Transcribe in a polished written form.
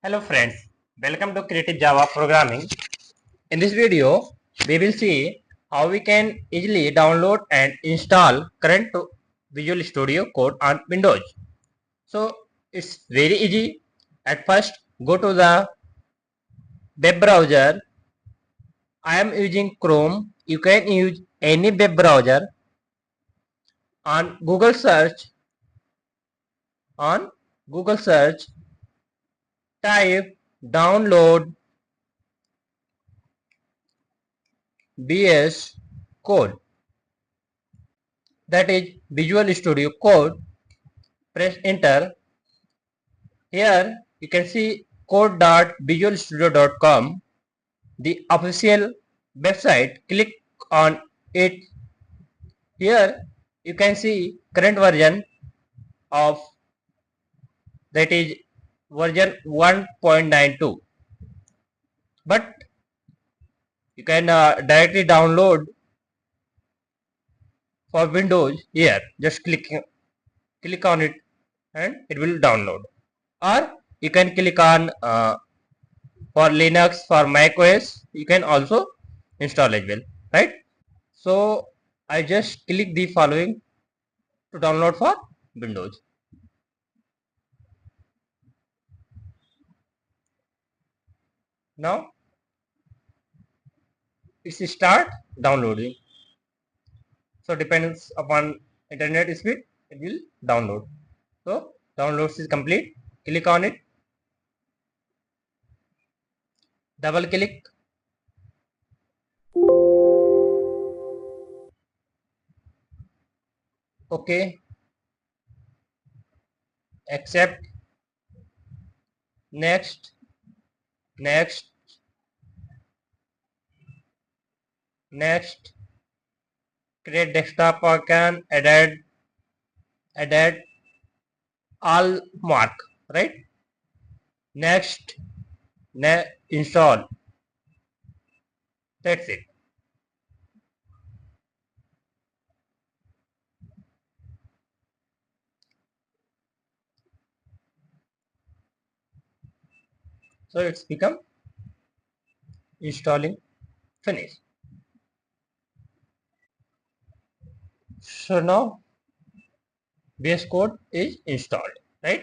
Hello friends, welcome to Creative Java Programming. In this video, we will see how we can easily download and install current Visual Studio Code on Windows. So it's very easy. At first, go to the web browser. I am using Chrome. You can use any web browser. On Google search, on Google search, type download VS Code, that is Visual Studio Code. Press enter. Here you can see code.visualstudio.com, the official website. Click on it. Here you can see current version of, that is version 1.92, but you can directly download for Windows. Here just click on it and it will download, or you can click on for Linux, for Mac OS you can also install as well, right? So I just click the following to download for Windows. Now it's start downloading. So depends upon internet speed, it will download. So downloads is complete. Click on it, double click, okay, accept, next, next, next, create desktop icon, add all mark, right? Next, install. That's it. So it's become installing finish. So now VS Code is installed, right?